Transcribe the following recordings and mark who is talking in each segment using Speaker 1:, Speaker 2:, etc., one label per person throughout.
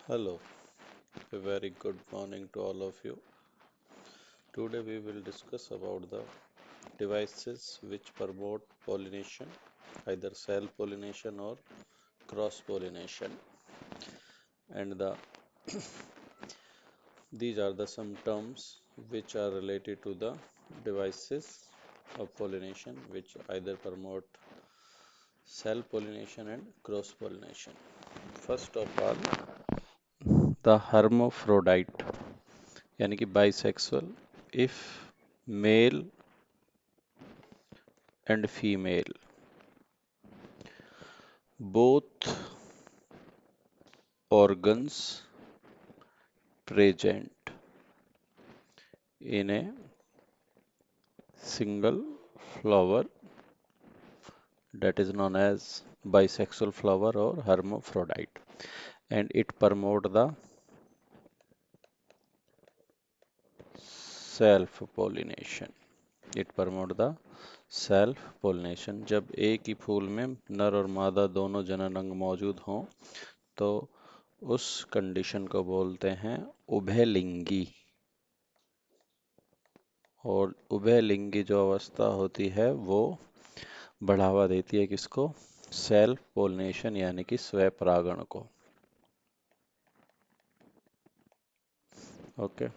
Speaker 1: Hello, a very good morning to all of you. Today we will discuss about the devices which promote pollination, either self-pollination or cross-pollination. And these are the some terms which are related to the devices of pollination which either promote self-pollination and cross-pollination. First of all, the hermaphrodite यानी कि bisexual. If male and female both organs present in a single flower, that is known as bisexual flower or hermaphrodite, and it promote the self pollination. It promote the self pollination. जब एक ही फूल में नर और मादा दोनों जनन अंग मौजूद हों तो उस कंडीशन को बोलते हैं उभयलिंगी. और उभयलिंगी जो अवस्था होती है वो बढ़ावा देती है किसको? सेल्फ पोलिनेशन यानी कि स्व परागण को. ओके.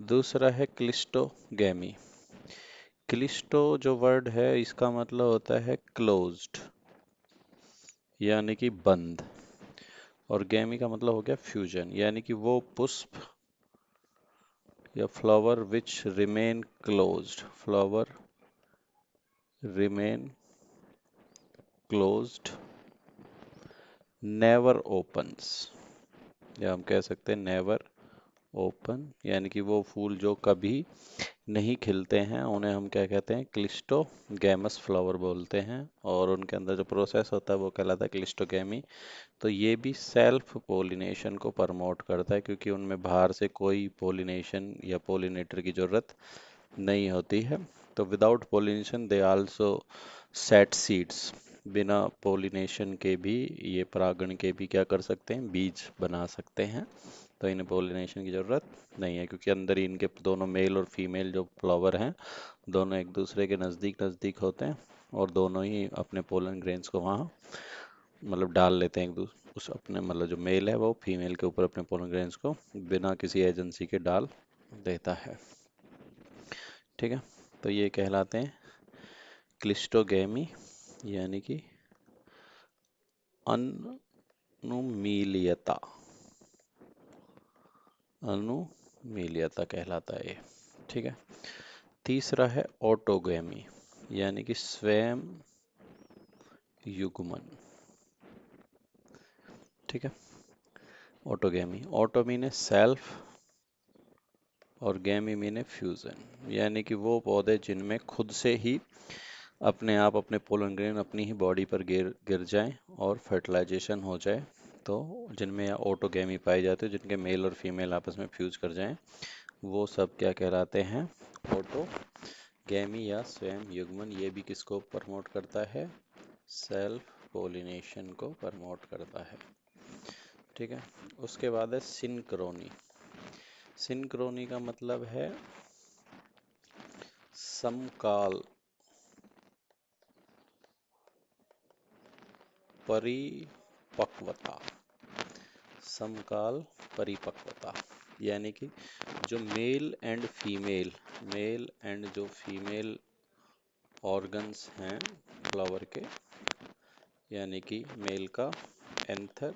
Speaker 1: दूसरा है क्लिस्टोगैमी. क्लिस्टो जो वर्ड है इसका मतलब होता है क्लोज्ड यानी कि बंद, और गैमी का मतलब हो गया फ्यूजन यानी कि वो पुष्प या flower which remain closed. Flower remain closed, never opens, या हम कह सकते हैं नेवर ओपन, यानी कि वो फूल जो कभी नहीं खिलते हैं उन्हें हम क्या कहते हैं? क्लिस्टोगैमस फ्लावर बोलते हैं. और उनके अंदर जो प्रोसेस होता है वो कहलाता है क्लिस्टोगैमी. तो ये भी सेल्फ पोलिनेशन को प्रमोट करता है क्योंकि उनमें बाहर से कोई पोलिनेशन या पोलिनेटर की जरूरत नहीं होती है. तो without pollination they also set seeds. बिना पोलिनेशन के भी ये परागण के भी क्या कर सकते हैं? बीज बना सकते हैं. तो इन्हें पोलिनेशन की जरूरत नहीं है क्योंकि अंदर ही इनके दोनों मेल और फीमेल जो फ्लावर हैं दोनों एक दूसरे के नज़दीक नज़दीक होते हैं और दोनों ही अपने पोलन ग्रेन्स को वहाँ मतलब डाल लेते हैं एक दूसरे उस अपने मतलब जो मेल है वो फीमेल के ऊपर अपने पोलन ग्रेन्स को बिना किसी एजेंसी के डाल देता है. ठीक है. तो ये कहलाते हैं क्लिस्टोगैमी यानी कि अनुमीलियता. अनुमीलियता कहलाता है ये. ठीक है. तीसरा है ऑटोगैमी यानी कि स्वयं युग्मन. ठीक है. ऑटोगैमी, ऑटो मीने सेल्फ और गैमी मीने फ्यूजन, यानी कि वो पौधे जिनमें खुद से ही अपने आप अपने पोलन ग्रेन अपनी ही बॉडी पर गिर गिर जाएं और फर्टिलाइजेशन हो जाए. तो जिनमें ऑटोगैमी पाई जाती है, जिनके मेल और फीमेल आपस में फ्यूज कर जाएं, वो सब क्या कहलाते हैं? ऑटोगैमी या स्वयं युग्मन. ये भी किसको प्रमोट करता है? सेल्फ पोलिनेशन को प्रमोट करता है. ठीक है. उसके बाद है सिंक्रोनी. सिंक्रोनी का मतलब है समकाल परिपक्वता. समकाल परिपक्वता यानी कि जो मेल एंड जो फीमेल ऑर्गन्स हैं फ्लावर के, यानी कि मेल का एंथर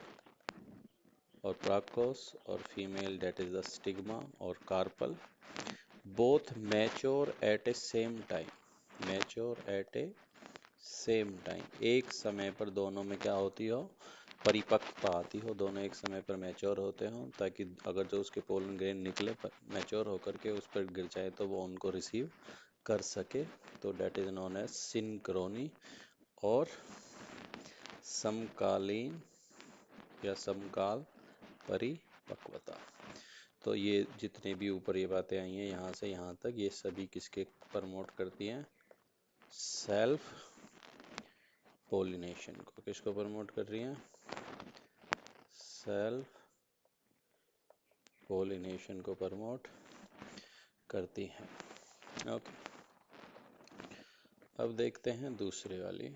Speaker 1: और प्राकोस और female that is the stigma और carpel, both mature at a same time. Mature at a same time, एक समय पर दोनों में क्या होती हो? परिपक्वता आती हो. दोनों एक समय पर मैच्योर होते हो ताकि अगर जो उसके पोलन ग्रेन निकले मैच्योर होकर के उस पर गिर जाए तो वो उनको रिसीव कर सके. तो that is known as synchrony और समकालीन या समकाल परिपक्वता. तो ये जितने भी ऊपर ये बातें आई हैं यहाँ से यहाँ तक, ये सभी किसके प्रमोट करती हैं? सेल्फ पोलिनेशन को. किसको प्रमोट कर रही हैं? सेल्फ पोलिनेशन को प्रमोट करती हैं। ओके, अब देखते हैं दूसरी वाली,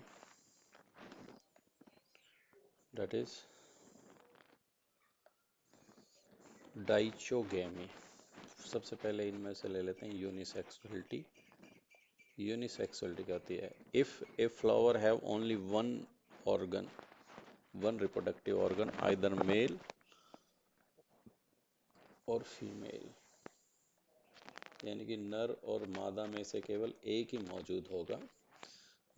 Speaker 1: दैट इज डाइचोगेमी। सबसे पहले इनमें से ले लेते हैं यूनिसेक्सुअलिटी। यूनिसेक्सुअलिटी क्या होती है? If a flower have only one organ, one reproductive organ, either male और फीमेल, यानी कि नर और मादा में से केवल एक ही मौजूद होगा,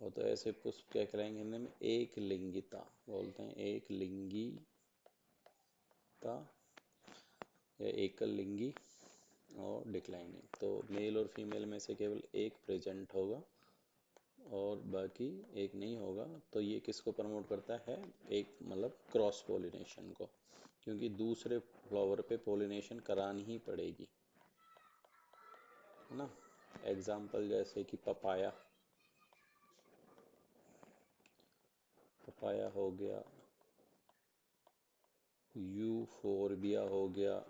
Speaker 1: वो तो ऐसे पुष्प क्या कहलाएंगे हिंदी में? एक लिंगिता बोलते हैं, एक लिंगिता या एकल लिंगी और डिक्लाइनिंग। तो मेल और फीमेल में से केवल एक प्रेजेंट होगा और बाकी एक नहीं होगा। तो ये किसको प्रमोट करता है? एक मतलब क्रॉस पोलिनेशन को, क्योंकि दूसरे फ्लावर पे पोलिनेशन करानी ही पड़ेगी, है ना। एग्जाम्पल जैसे कि पपाया, पपाया हो गया, यूफोरबिया हो गया,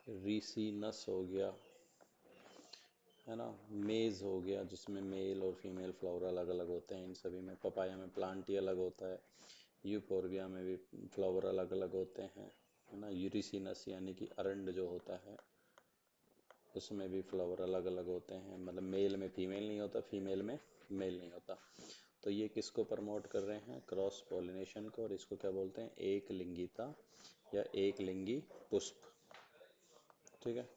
Speaker 1: रीसीनस हो गया, है ना, मेज हो गया जिसमें मेल और फीमेल फ्लावर अलग अलग होते हैं। इन सभी में पपाया में प्लांट ही अलग होता है, यूफोरबिया में भी फ्लावर अलग अलग होते हैं, है ना। यूरिसिनस यानी कि अरंड जो होता है उसमें भी फ्लावर अलग अलग होते हैं, मतलब मेल में फीमेल नहीं होता, फीमेल में मेल नहीं होता। तो ये किसको प्रमोट कर रहे हैं? क्रॉस पॉलिनेशन को, और इसको क्या बोलते हैं? एक लिंगिता या एक लिंगी पुष्प। ठीक है,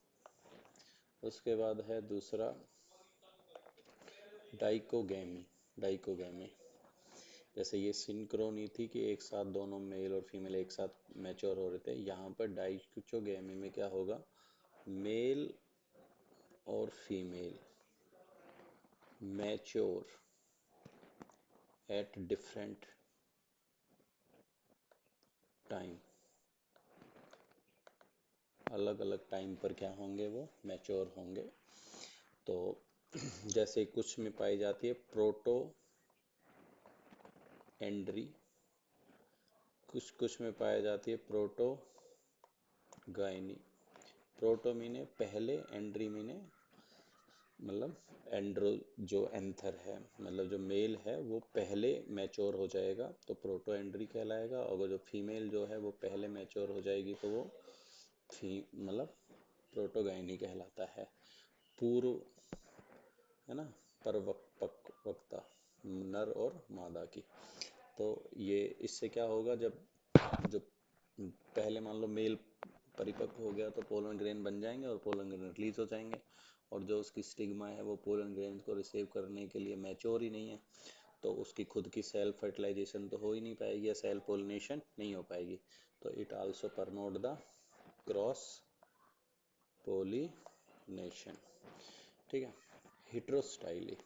Speaker 1: उसके बाद है दूसरा डाइकोगेमी। डाइकोगेमी जैसे ये सिंक्रोनी थी कि एक साथ दोनों मेल और फीमेल एक साथ मैच्योर हो रहे थे, यहाँ पर डाइकोगेमी में क्या होगा? मेल और female mature at different time, अलग अलग टाइम पर क्या होंगे? वो मैच्योर होंगे। तो जैसे कुछ में पाई जाती है प्रोटो एंड्री, कुछ कुछ में पाई जाती है प्रोटो गायनी। प्रोटो मीने पहले, एंड्री मीने मतलब एंड्रो जो एंथर है, मतलब जो मेल है वो पहले मैच्योर हो जाएगा तो प्रोटो एंड्री कहलाएगा, और जो फीमेल जो है वो पहले मैच्योर हो जाएगी तो वो मतलब प्रोटोगाइनी कहलाता है। पूर्व, है ना, परिपक्वता नर और मादा की। तो ये इससे क्या होगा? जब जो पहले मान लो मेल परिपक्व हो गया तो पोलन ग्रेन बन जाएंगे और पोलन ग्रेन रिलीज हो जाएंगे, और जो उसकी स्टिग्मा है वो पोलन ग्रेन को रिसीव करने के लिए मैच्योर ही नहीं है, तो उसकी खुद की सेल्फ फर्टिलाइजेशन तो हो ही नहीं पाएगी या सेल्फ पोलिनेशन नहीं हो पाएगी। तो it also promote the cross pollination. ठीक है, हेट्रोस्टाइली,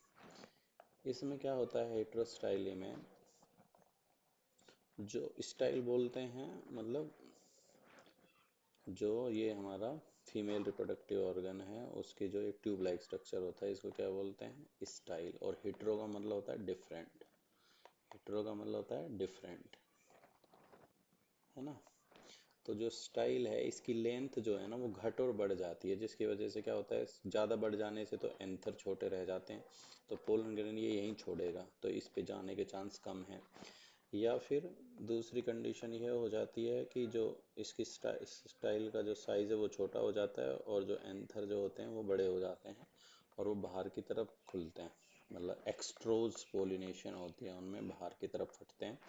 Speaker 1: इसमें क्या होता है? हेट्रोस्टाइली में जो स्टाइल बोलते हैं, मतलब जो ये हमारा फीमेल रिप्रोडक्टिव ऑर्गन है उसके जो एक ट्यूब लाइक स्ट्रक्चर होता है, इसको क्या बोलते हैं? स्टाइल। और हेट्रो का मतलब होता है डिफरेंट, हेट्रो का मतलब होता है डिफरेंट, है ना। तो जो स्टाइल है इसकी लेंथ जो है ना वो घट और बढ़ जाती है, जिसकी वजह से क्या होता है? ज़्यादा बढ़ जाने से तो एंथर छोटे रह जाते हैं, तो पोलन ग्रेन ये यहीं छोड़ेगा, तो इस पे जाने के चांस कम है। या फिर दूसरी कंडीशन ये हो जाती है कि जो इसकी स्टाइल का जो साइज़ है वो छोटा हो जाता है और जो एंथर जो होते हैं वो बड़े हो जाते हैं और वो बाहर की तरफ खुलते हैं, मतलब एक्सट्रोज पोलिनेशन होती है उनमें, बाहर की तरफ फटते हैं।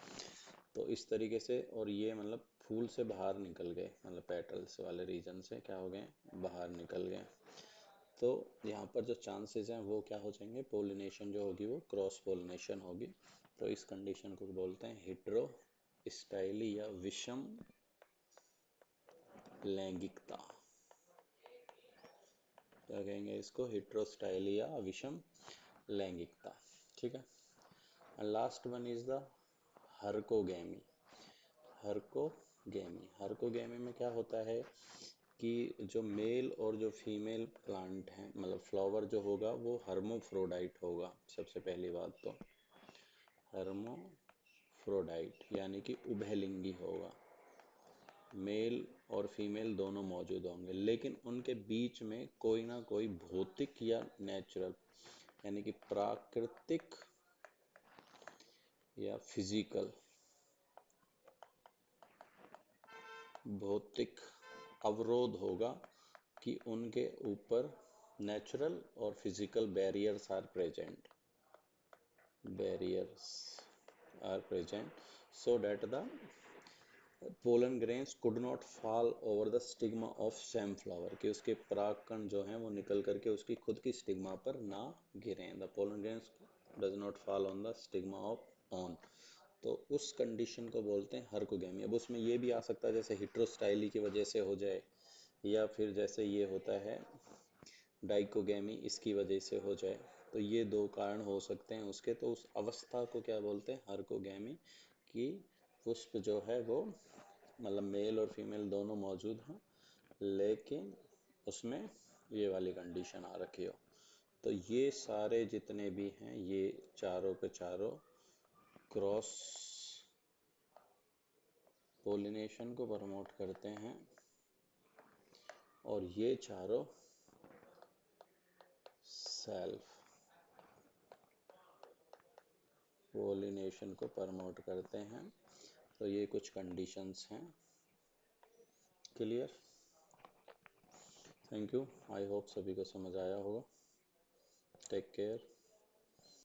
Speaker 1: तो इस तरीके से, और ये मतलब फूल से बाहर निकल गए, मतलब पेटल्स वाले रीजन से क्या हो गए? बाहर निकल गए। तो यहाँ पर जो चांसेस हैं वो क्या हो जाएंगे? पोलिनेशन जो होगी वो क्रॉस पोलिनेशन होगी। तो इस कंडीशन को बोलते हैं हेट्रो स्टाइली या विषम लैंगिकता। क्या कहेंगे इसको? हेट्रोस्टाइली या विषम लैंगिकता। ठीक है, and last one is the herkogamy. Herkogamy, herkogamy में क्या होता है कि जो मेल और जो फीमेल प्लांट है, मतलब फ्लावर जो होगा वो हर्मोफ्रोडाइट होगा। सबसे पहली बात तो हर्मोफ्रोडाइट यानी कि उभयलिंगी होगा, मेल और फीमेल दोनों मौजूद होंगे, लेकिन उनके बीच में कोई ना कोई भौतिक या नेचुरल यानी कि प्राकृतिक या फिजिकल भौतिक अवरोध होगा कि उनके ऊपर नेचुरल और physical barriers are present so that the pollen grains could not fall over the stigma of same flower, कि उसके परागकण जो हैं वो निकल करके उसकी खुद की स्टिग्मा पर ना गिरें। The pollen grains does not fall on the stigma of on, तो उस कंडीशन को बोलते हैं हर्कोगेमी। अब उसमें ये भी आ सकता है जैसे हिट्रोस्टाइली की वजह से हो जाए, या फिर जैसे ये होता है डाइकोगेमी इसकी वजह से हो जाए, तो ये दो कारण हो सकते हैं उसके। तो उस अवस्था को क्या बोलते हैं? हर्कोगेमी, कि पुष्प जो है वो मतलब मेल और फीमेल दोनों मौजूद हैं, लेकिन उसमें ये वाली कंडीशन आ रखी हो। तो ये सारे जितने भी हैं ये चारों के चारों क्रॉस पोलिनेशन को प्रमोट करते हैं, और ये चारों सेल्फ पोलिनेशन को प्रमोट करते हैं। तो ये कुछ कंडीशंस हैं। Clear? Thank you. I hope सभी को समझ आया होगा। Take care.